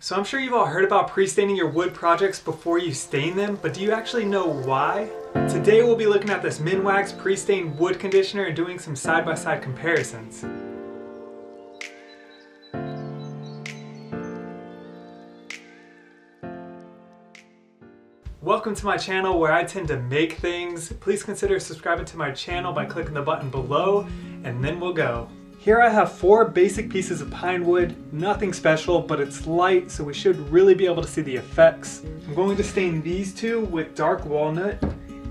So I'm sure you've all heard about pre-staining your wood projects before you stain them, but do you actually know why? Today we'll be looking at this MinWax Pre-Stain Wood Conditioner and doing some side-by-side comparisons. Welcome to my channel where I tend to make things. Please consider subscribing to my channel by clicking the button below, and then we'll go. Here I have 4 basic pieces of pine wood, nothing special, but it's light, so we should really be able to see the effects. I'm going to stain these 2 with dark walnut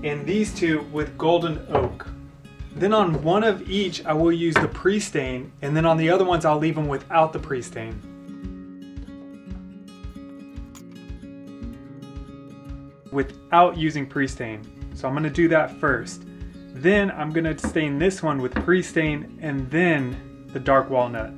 and these 2 with golden oak. Then on one of each I will use the pre-stain, and then on the other ones I'll leave them without the pre-stain. Without using pre-stain. So I'm going to do that first. Then I'm going to stain this one with pre-stain and then the dark walnut.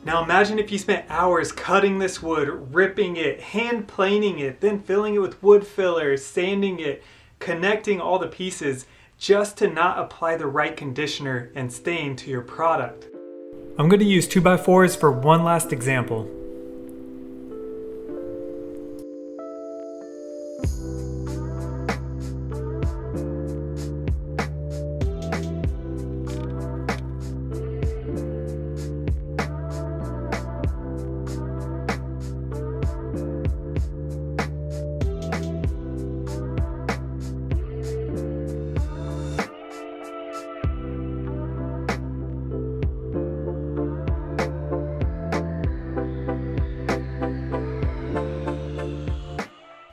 Now imagine if you spent hours cutting this wood, ripping it, hand planing it, then filling it with wood filler, sanding it, connecting all the pieces just to not apply the right conditioner and stain to your product. I'm going to use 2x4s for one last example.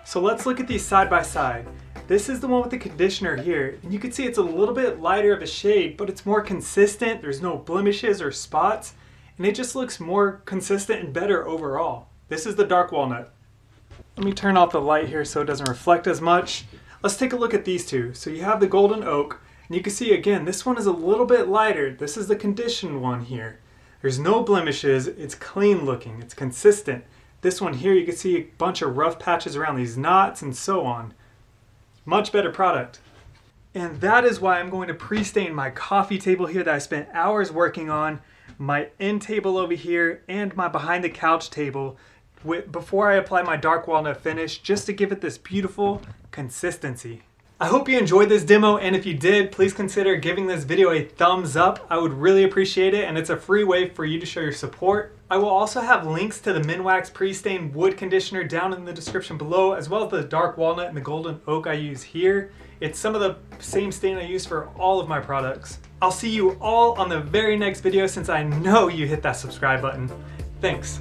So let's look at these side by side. This is the one with the conditioner here, and you can see it's a little bit lighter of a shade, but it's more consistent. There's no blemishes or spots, and it just looks more consistent and better overall. This is the dark walnut. Let me turn off the light here so it doesn't reflect as much. Let's take a look at these 2. So you have the golden oak, and you can see again, this one is a little bit lighter. This is the conditioned one here. There's no blemishes, it's clean looking, it's consistent. This one here, you can see a bunch of rough patches around these knots and so on. Much better product. And that is why I'm going to pre-stain my coffee table here that I spent hours working on, my end table over here, and my behind the couch table before I apply my dark walnut finish, just to give it this beautiful consistency. I hope you enjoyed this demo, and if you did, please consider giving this video a thumbs up. I would really appreciate it, and it's a free way for you to show your support. I will also have links to the MinWax Pre-Stain Wood Conditioner down in the description below, as well as the dark walnut and the golden oak I use here. It's some of the same stain I use for all of my products. I'll see you all on the very next video, since I know you hit that subscribe button. Thanks.